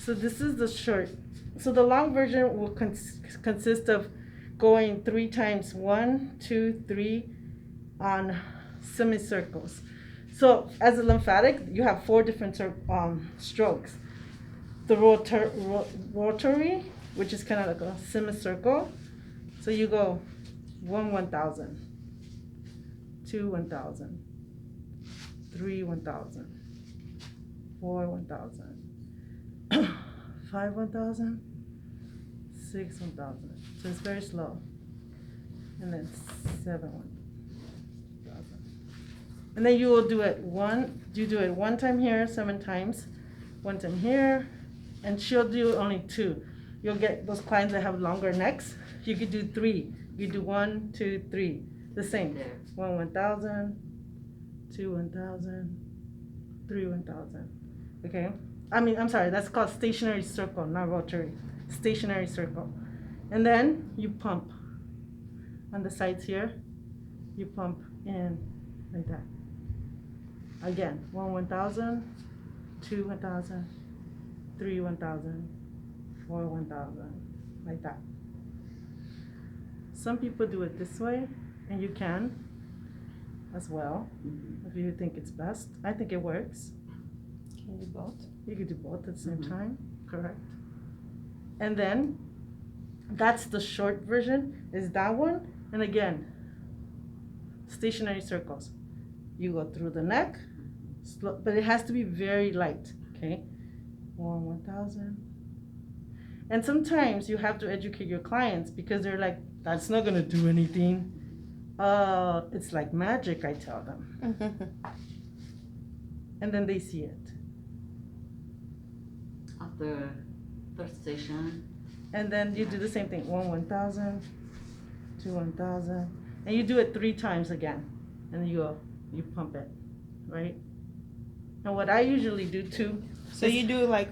So this is the short. So the long version will consist of going 3 times, 1, 2, 3 on semicircles. So as a lymphatic, you have 4 different strokes. The rotary, which is kind of like a semicircle. So you go 1 1,000, 2 1,000, 3 1,000, 4 1,000, 5 1,000, 6 1,000. So it's very slow. And then 7 1,000. And then you will do it one time here, 7 times, 1 time here, and she'll do only 2. You'll get those clients that have longer necks. You could do 3. You do 1, 2, 3. The same. 1 1,000, 2 1,000, 3 1,000. Okay? I'm sorry, that's called stationary circle, not rotary. Stationary circle. And then you pump on the sides here. You pump in like that. Again, 1 1,000, 2 1,000, 3 1,000, 4 1,000, like that. Some people do it this way, and you can as well, if you think it's best. I think it works. Can you do both? You could do both at the same time, correct. And then, that's the short version, is that one. And again, stationary circles. You go through the neck, but it has to be very light, okay? 1 1,000. And sometimes you have to educate your clients because they're like, that's not gonna do anything. It's like magic, I tell them. And then they see it. After first station. And then you do the same thing, 1 1,000, 2 1,000, and you do it 3 times again, and you pump it, right? And what I usually do too. So you do like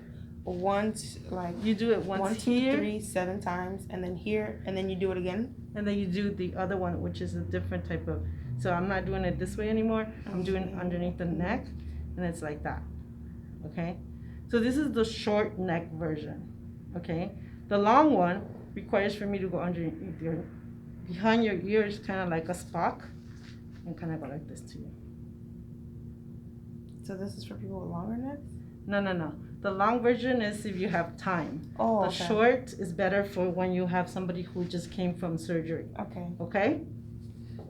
you do it once 1, 2, here, 3, 7 times, and then here, and then you do it again. And then you do the other one, which is a different type of. So I'm not doing it this way anymore. I'm doing it underneath the neck, and it's like that. Okay. So this is the short neck version. Okay. The long one requires for me to go underneath behind your ears, kind of like a Spock, and kind of go like this to you. So this is for people with longer necks? No. The long version is if you have time. Oh, the okay. short is better for when you have somebody who just came from surgery. Okay. Okay?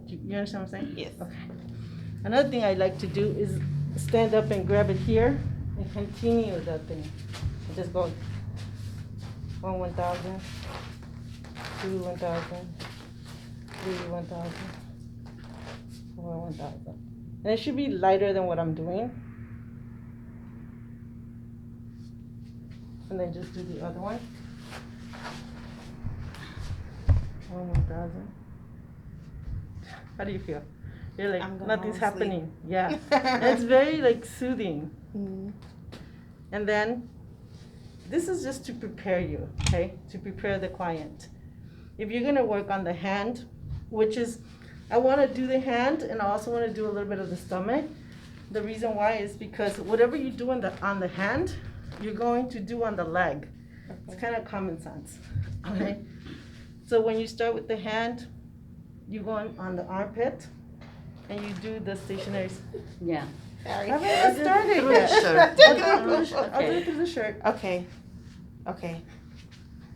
You understand what I'm saying? Yes. Okay. Another thing I like to do is stand up and grab it here and continue that thing. And just go 1 1,000, 2 1,000, 3 1,000, 4 1,000. And it should be lighter than what I'm doing. And then just do the other one. 1 1,000. How do you feel? You're like, nothing's happening. Yeah. It's very like soothing. Mm-hmm. And then this is just to prepare you, okay? To prepare the client. If you're gonna work on the hand, which is, I wanna do the hand and I also wanna do a little bit of the stomach. The reason why is because whatever you do on the hand, you're going to do on the leg. Okay. It's kind of common sense, okay? So when you start with the hand, you go on the armpit, and you do the stationary. Yeah. Sorry. I haven't started yet. I'll do it through the shirt. Okay.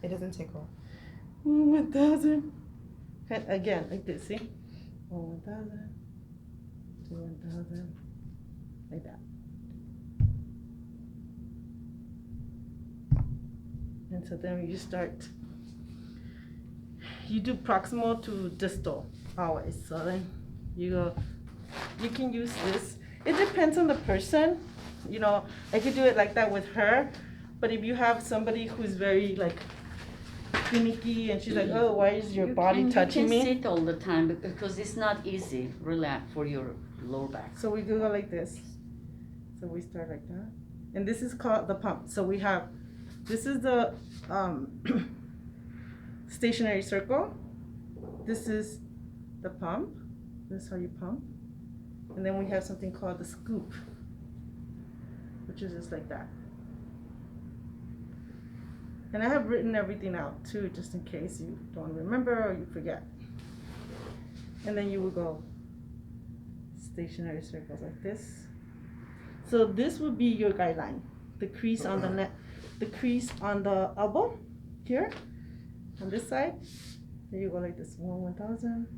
It doesn't tickle. 1,000. Again, like this, see? 1 1,000, 2 1,000, like that. And so then you start, you do proximal to distal always. So then you go, you can use this. It depends on the person. You know, I could do it like that with her, but if you have somebody who's very like finicky and she's like, oh, why is your body touching me? You can sit all the time because it's not easy, relax for your lower back. So we go like this. So we start like that. And this is called the pump. So we have, this is the stationary circle. This is the pump. This is how you pump. And then we have something called the scoop, which is just like that. And I have written everything out too, just in case you don't remember or you forget. And then you will go stationary circles like this. So this would be your guideline. The crease on the neck, the crease on the elbow here, on this side. Then you go like this, 1,000,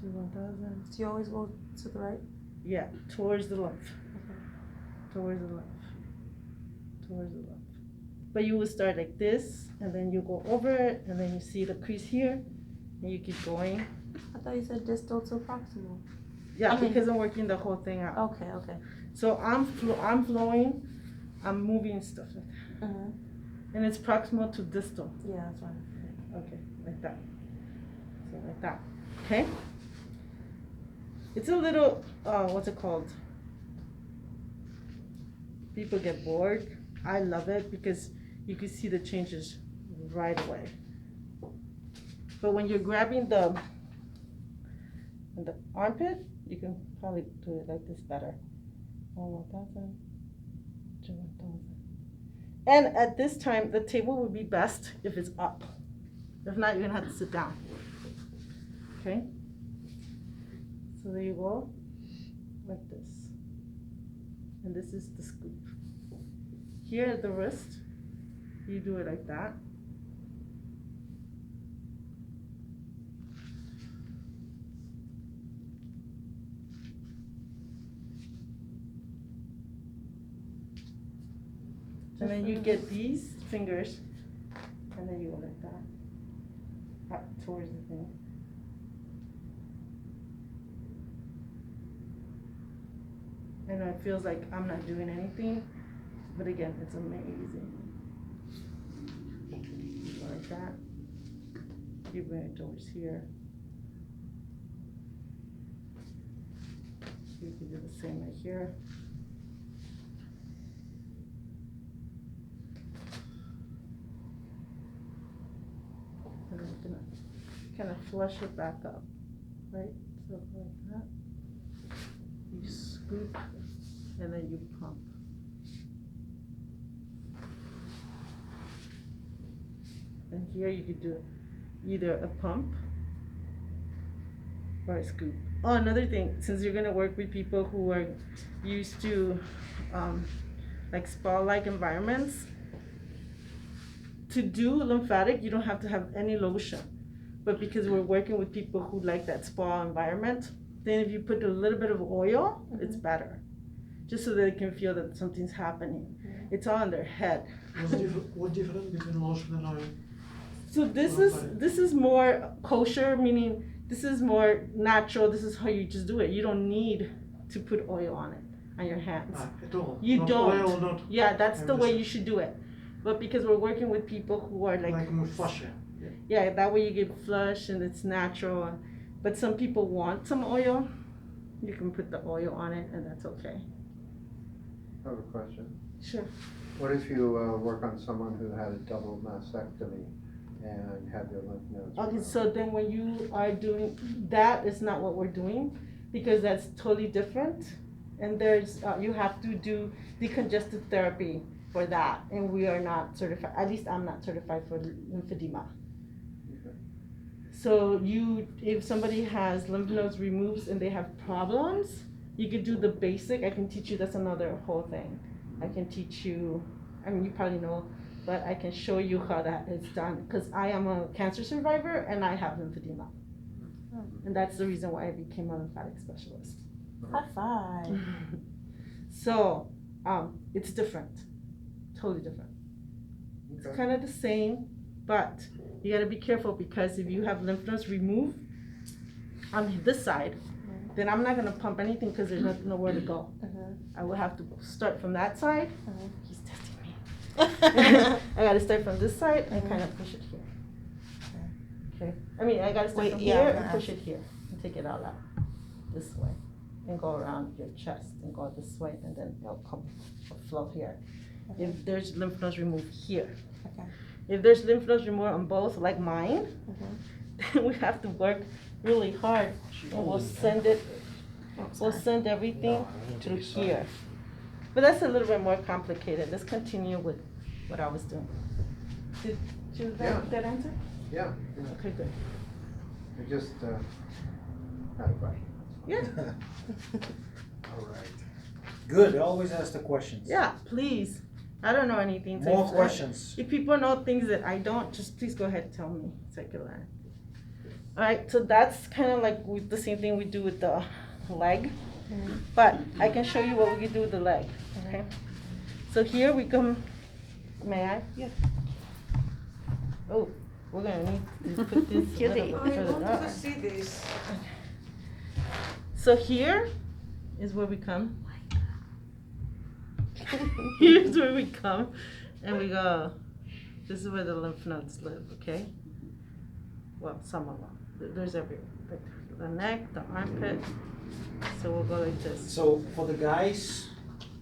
1,000. So you always go to the right? Yeah, towards the left. Okay. Towards the left. Towards the left. But you will start like this, and then you go over it, and then you see the crease here, and you keep going. I thought you said distal to proximal. Yeah, I mean- because I'm working the whole thing out. Okay, okay. So I'm flowing, I'm moving stuff like that. And it's proximal to distal. Yeah, that's fine. Okay, like that. So like that. Okay? It's a little, what's it called? People get bored. I love it because you can see the changes right away. But when you're grabbing the armpit, you can probably do it like this better. 1,000, 2,000. And at this time, the table would be best if it's up. If not, you're gonna have to sit down. Okay? So there you go, like this. And this is the scoop. Here at the wrist, you do it like that. And then you get these fingers, and then you go like that, up towards the thing. I know it feels like I'm not doing anything, but again, it's amazing. You go like that. You bring it towards here. You can do the same right here. And then you're gonna kind of flush it back up, right? So like that. You scoop, and then you pump. And here you could do either a pump or a scoop. Oh, another thing, since you're gonna work with people who are used to like spa-like environments, to do lymphatic, you don't have to have any lotion. But because we're working with people who like that spa environment, then if you put a little bit of oil, it's better. Just so they can feel that something's happening. It's all in their head. What's different between lotion and oil? So this is more kosher, meaning this is more natural. This is how you just do it. You don't need to put oil on it, on your hands. At all? You Not don't. Oil, not Yeah, that's the way everything. you should do it. But because we're working with people who are like Myofascial. yeah, that way you get flush and it's natural. But some people want some oil. You can put the oil on it, and that's okay. I have a question. Sure. What if you work on someone who had a double mastectomy and had their lymph nodes? Okay, removed? so then when you are doing that, is not what we're doing, because that's totally different. And there's you have to do decongestive therapy for that, and we are not certified. At least I'm not certified for lymphedema. Okay. So if somebody has lymph nodes removed and they have problems, you could do the basic. I can teach you. That's another whole thing. I can teach you. I mean, you probably know, but I can show you how that is done. Because I am a cancer survivor and I have lymphedema, and that's the reason why I became a lymphatic specialist. High five. So, it's different, totally different. It's Okay. kind of the same, but you gotta be careful because if you have lymph nodes removed on this side, then I'm not gonna pump anything because there's nowhere to go. I will have to start from that side. He's testing me. I gotta start from this side and kind of push it here. Okay. I mean, I gotta start Wait, from yeah, here I'm and gonna push it here and take it all out this way and go around your chest and go this way and then it'll come flow here. If there's lymph nodes removed here. Okay. If there's lymph nodes removed on both, like mine, then we have to work really hard and we'll send it. We'll send everything to here. But that's a little bit more complicated. Let's continue with what I was doing. Did you Yeah. that answer? Yeah, Okay, good. I just, had a question. Yeah. All right. Good, always ask the questions. Yeah, please. I don't know anything. So More if- questions. If people know things that I don't, just please go ahead and tell me so I can learn. All right, so that's kind of like with the same thing we do with the leg, but I can show you what we can do with the leg. Okay. So here we come. May I? Yeah. Oh, we're gonna need to put this a little bit further up. see this. So here is where we come. Here's where we come, and we go. This is where the lymph nodes live. Okay. Well, some of them. There's everywhere. Like the neck, the armpit. So we'll go like this. So for the guys,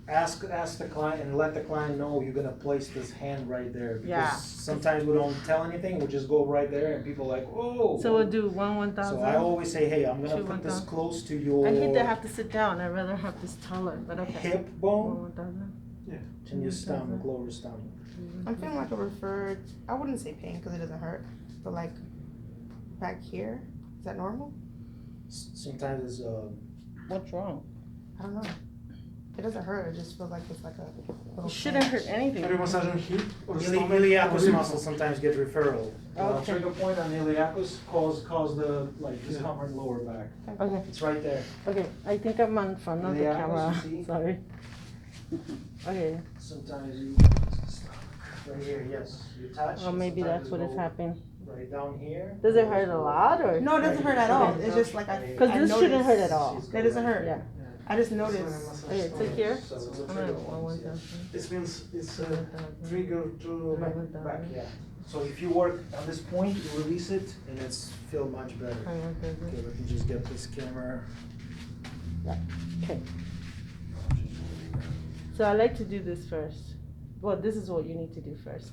ask the client and let the client know you're gonna place this hand right there. Because Yeah. sometimes we don't tell anything, we just go right there and people like, oh. So we'll do 1,000. So I always say, hey, I'm gonna Two put this 1,000. close to your I hate to have to sit down. I'd rather have this taller, but okay. hip bone 1,000. and your stomach, lower stomach. I'm feeling like a referred, I wouldn't say pain because it doesn't hurt, but like back here, is that normal? Sometimes it's What's wrong? I don't know. It doesn't hurt, it just feels like it's like a little. It shouldn't hurt anything. Are you massaging hip or stomach? iliacus or muscles sometimes get referral. Okay. Trigger point on iliacus cause the like discomfort in lower back. Okay. It's right there. Okay. I think I'm on front of the Yeah, camera. you see? Sorry. Okay. Sometimes you right here, yes. You touch. Well, maybe sometimes that's what it's is happening. right down here. Does it hurt a lot or? No, it doesn't hurt at all, Okay. it's just like I. Because this shouldn't hurt at all. That doesn't hurt. Yeah. I just noticed. Okay, so here. So it's a I'm trigger gonna point, one yeah. This means it's trigger to Back, yeah. So if you work on this point, you release it, and it's feel much better. Okay, we can just get this camera. Okay. So I like to do this first. Well, this is what you need to do first.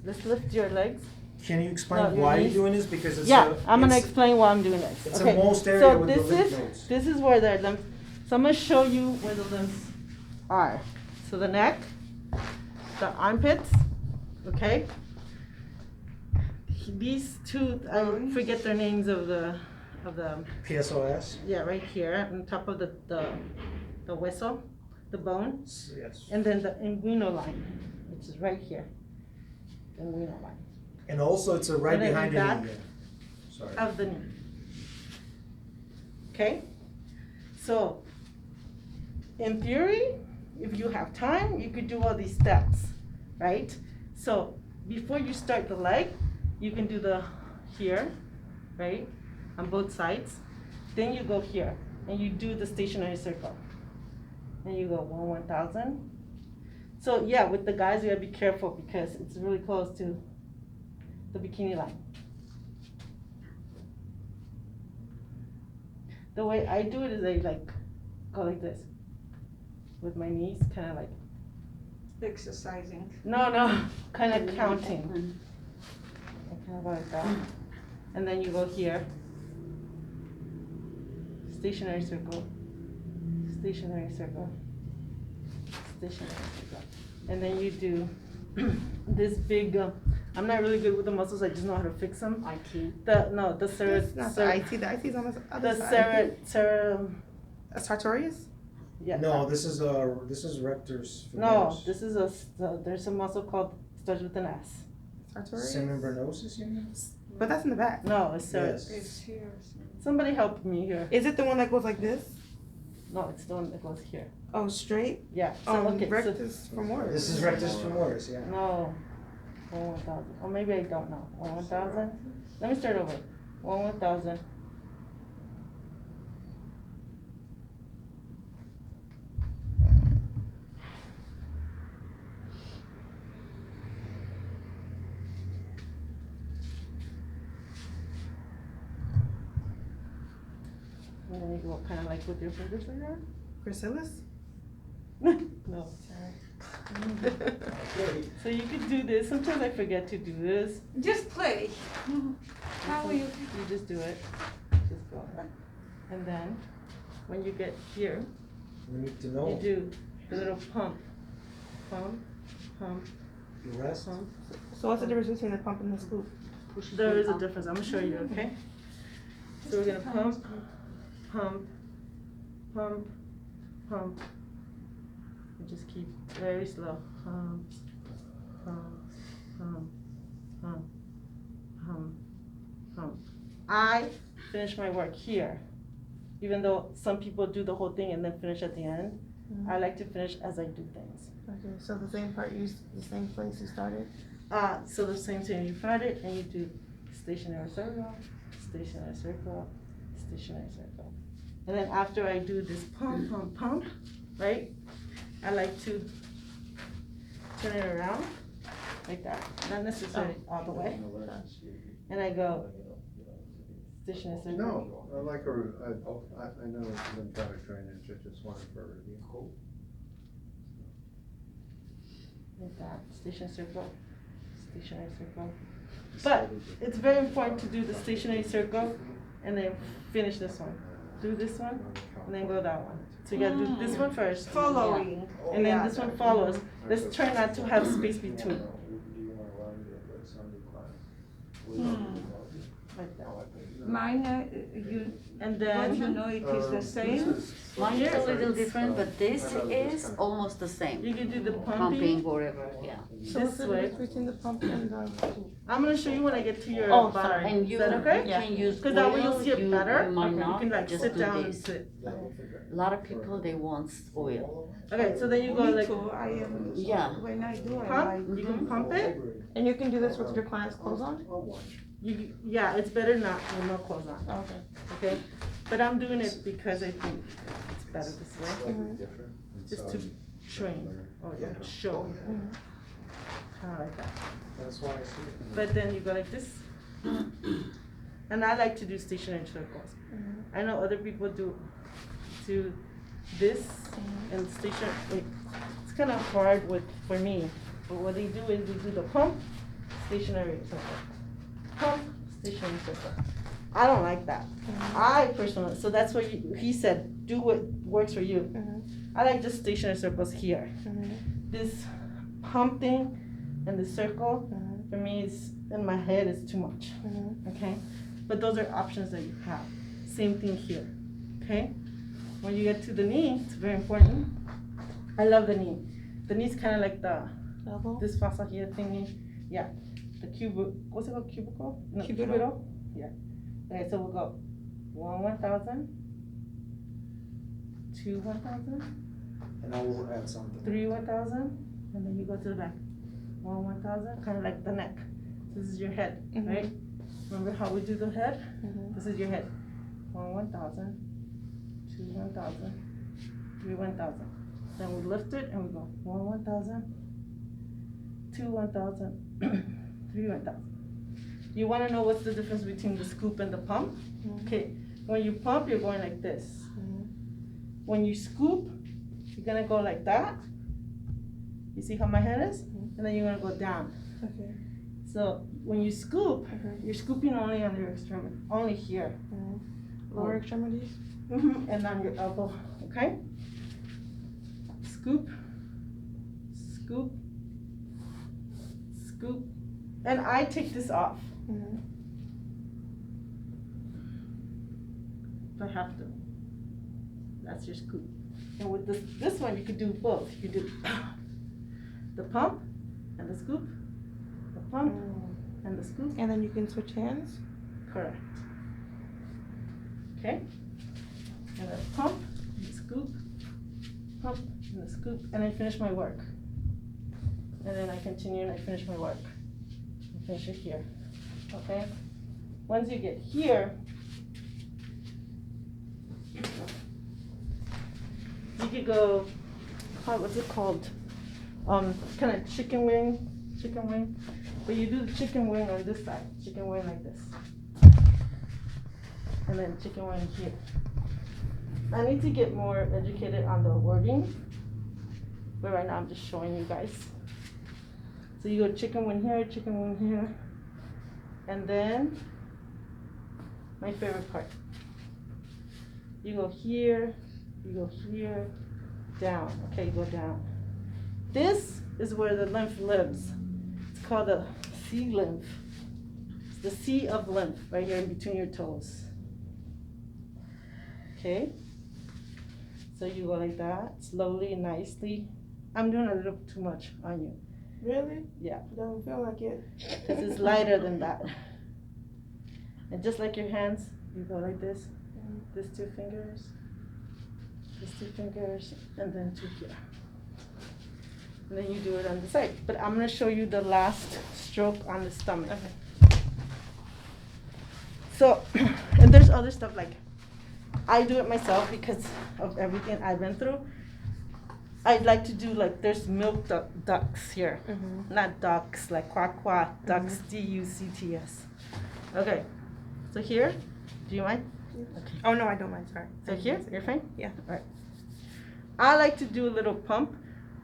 Let's lift your legs. Can you explain No, your why knees. you're doing this? Because it's Yeah, I'm gonna it's- explain why I'm doing this. It's Okay. a most area So with the this lymph is nodes. this is where the lymph. So I'm gonna show you where the lymphs are. So the neck, the armpits, okay. These two, I forget their names of the PSOS. yeah, right here on top of the whistle, the bone, Yes. and then the inguinal line, which is right here. The inguinal line And also it's a right And then behind the back. knee. Sorry. of the knee. Okay? So, in theory, if you have time, you could do all these steps, right? So, before you start the leg, you can do the here, right? On both sides. Then you go here, and you do the stationary circle. And you go 1,000. So, yeah, with the guys, you gotta be careful because it's really close to the bikini line. The way I do it is I like go like this with my knees, kind of like Exercising. no, kind of counting. I kind of go like that, and then you go here, stationary circle, stationary circle, stationary circle, and then you do this big. I'm not really good with the muscles. I just know how to fix them. IT. The It's not the IT, the IT's on the the other side. Sartorius? yeah. No, this is rectus. No, this is there's a muscle called, starts with an S. Sartorius? Semimbranosus, you mean? But that's in the back. No, it's Yes. It's here. somebody help me here. Is it the one that goes like this? No, it's the one that goes here. Oh, straight? Yeah. So, okay, so, Rectus femoris. This is rectus femoris, yeah. no, 1,000. Or maybe I don't know. 1,000. Let me start over. 1,000. And then you go kind of like with your fingers like that. Gracilis? No. So you could do this. Sometimes I forget to do this. Just play. How will you? You just do it. Just go. And then when you get here, We need to you know. do the little pump, pump, pump, You rest. So what's the difference between the pump and the scoop? There is a difference, I'm gonna show you, okay? So we're gonna pump, pump, pump, pump. And just keep very slow. Pump, pump, pump, pump, pump, pump. I finish my work here. Even though some people do the whole thing and then finish at the end, I like to finish as I do things. Okay, so the same part, the same place you started? So the same thing, you find it and you do stationary circle, stationary circle, stationary circle. And then after I do this pump, pump, pump, right? I like to turn it around like that, not necessarily all the way. And I go stationary circle. No, I like I know it's lymphatic drainage, I just wanted for review. Like that, stationary circle, stationary circle. But it's very important to do the stationary circle and then finish this one. Do this one and then go that one. So you gotta do this one first. Following. And then this one follows. Let's try not to have space between. Like that. Mine, you, And don't you then know it is the same? Mine is a little different, but this is almost the same. you can do the Pumping, pumping. whatever, yeah. So what's This the way. difference between the pump and the scoop? I'm gonna show you when I get to your Oh, bar. sorry. And Is you that okay? can use Because that way you'll oil, see it you better. might Okay, you not, can like just sit do down and this. sit. A lot of people, they want oil. Okay, so then you go Me like too, I am, Yeah. when I do, I pump. like. You can pump it. And you can do this with your client's clothes on? Yeah, it's better not with no clothes on. Okay. Okay, but I'm doing it because I think it's better this way, just to train or show. Kind of like that. That's why I see it. But then you go like this. And I like to do stationary circles. I know other people do this and station, like, it's kind of hard for me. But what they do is they do the pump, stationary circle. Pump, stationary circle. I don't like that. I personally, so that's what he said, do what works for you. I like just stationary circles here. This pump thing and the circle, for me, is in my head is too much. Okay? But those are options that you have. Same thing here. Okay? When you get to the knee, it's very important. I love the knee. The knee's kind of like Elbow? this fossa here thingy. Yeah. The what's it called? Cubicle? No, Cubital. Yeah. Okay, so we'll go 1,000, 2 1,000, And I will add something. 3 1,000, and then you go to the back. 1,000, kind of like the neck. This is your head, right? Remember how we do the head? This is your head. 1,000, 2 1,000, 3 1,000. Then we lift it and we go 1,000, 2 1,000, 3 1,000. You want to know what's the difference between the scoop and the pump? Okay, when you pump, you're going like this. When you scoop, you're gonna go like that. You see how my head is? And then you're gonna go down. Okay. So when you scoop, you're scooping only on your extremity, only here. Lower extremities? And on your elbow, okay? Scoop, scoop, scoop. And I take this off. If I have to. That's your scoop. And with this one, you could do both. You could do the pump and the scoop, the pump and the scoop. And then you can switch hands? Correct. Okay? And then pump, and the scoop, pump, and the scoop, and I finish my work. And then I continue and I finish my work. I finish it here. Okay? Once you get here, you could go, what's it called? Kind of chicken wing. But you do the chicken wing on this side, chicken wing like this. And then chicken wing here. I need to get more educated on the wording, but right now I'm just showing you guys. So you go chicken wing here, and then my favorite part. You go here, down. Okay, you go down. This is where the lymph lives. called the C lymph. It's the C of lymph right here in between your toes. Okay? So you go like that, slowly, nicely. I'm doing a little too much on you. Really? Yeah. Doesn't feel like it. This is lighter than that. And just like your hands, you go like this. These 2 fingers. These 2 fingers. And then 2 here. And then you do it on the side. But I'm going to show you the last stroke on the stomach. Okay. So, and there's other stuff like, I do it myself because of everything I've been through. I'd like to do like, there's milk ducts here. Not ducks, like quack quack, ducks, D-U-C-T-S. Okay, so here, do you mind? Okay. Oh no, I don't mind. Sorry. So here, you're fine? Yeah. All right. I like to do a little pump.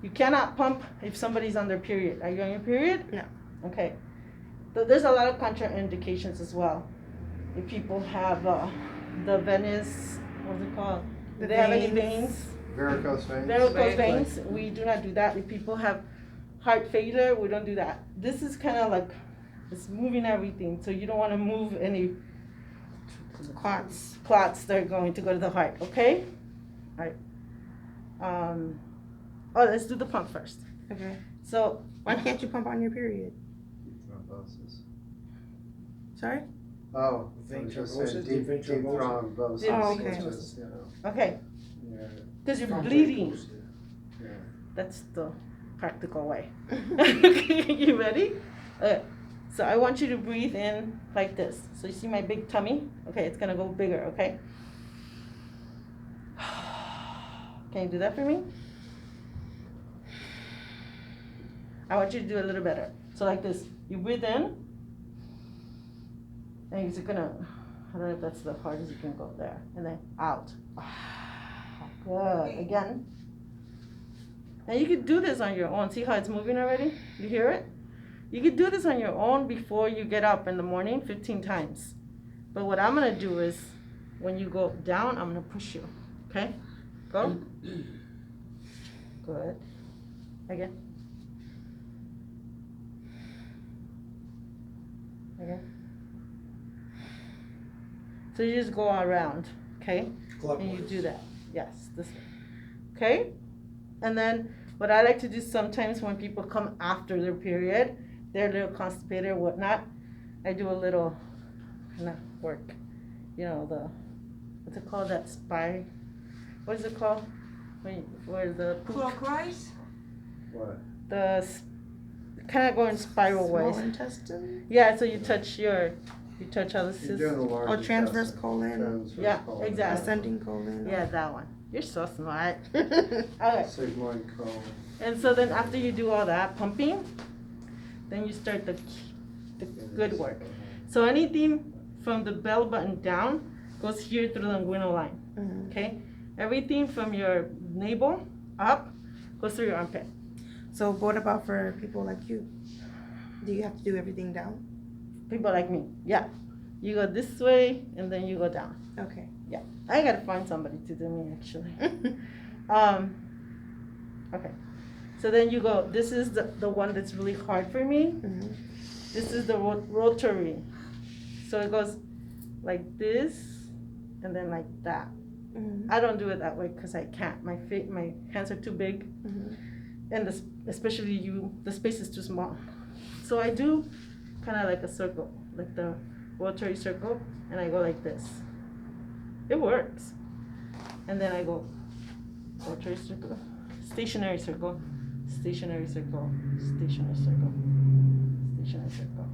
You cannot pump if somebody's on their period. Are you on your period? No. Okay. So there's a lot of contraindications as well. If people have the venous, what's it called? Do they have any veins? Varicose veins. Varicose veins, we do not do that. If people have heart failure, we don't do that. This is kind of like, it's moving everything, so you don't want to move any clots that are going to go to the heart, okay? All right. Let's do the pump first. Okay. So, Why can't you pump on your period? Thrombosis. Sorry? Oh, Vein I was just thrombosis, saying deep vein deep thrombosis. thrombosis. Oh, okay. Which is, you know, okay, yeah, because you're bleeding. yeah. That's the practical way. Okay, you ready? Okay. So I want you to breathe in like this. So you see my big tummy? Okay, it's gonna go bigger, okay? Can you do that for me? I want you to do a little better. So like this, you breathe in, and you're gonna, I don't know if that's the hardest you can go there, and then out. Good, again. And you could do this on your own. See how it's moving already? You hear it? You could do this on your own before you get up in the morning 15 times. But what I'm gonna do is, when you go down, I'm gonna push you, okay? Go. Good. Again. Again. So you just go around, okay? And you do that. Yes, this way. Okay? And then what I like to do sometimes when people come after their period, they're a little constipated or whatnot, I do a little kind of work. You know, the, what's it called, that spy? What is it called? Where the poop, Clockwise? What? the kind of go in spiral Small ways. intestine? Yeah, so you touch how this You're is. doing the large transverse intestine. colon. Transverse Yeah, colon. exactly. Ascending colon. Yeah, that one. You're so smart. Okay. Sigmoid colon. And so then after you do all that pumping, then you start the good work. So anything from the belly button down goes here through the inguinal line, okay? Everything from your navel up goes through your armpit. So what about for people like you? Do you have to do everything down? People like me, yeah. You go this way and then you go down. Okay. Yeah, I gotta find somebody to do me actually. Okay. So then you go, this is the one that's really hard for me. This is the rotary. So it goes like this and then like that. I don't do it that way because I can't. My hands are too big, and especially the space is too small. So I do kind of like a circle, like the rotary circle, and I go like this. It works. And then I go rotary circle, stationary circle, stationary circle, stationary circle, stationary circle,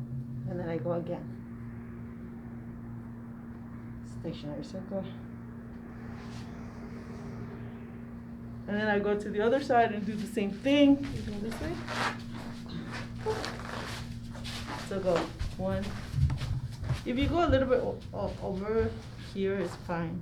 and then I go again. Stationary circle. And then I go to the other side and do the same thing. You go this way? So go 1. If you go a little bit over here, it's fine.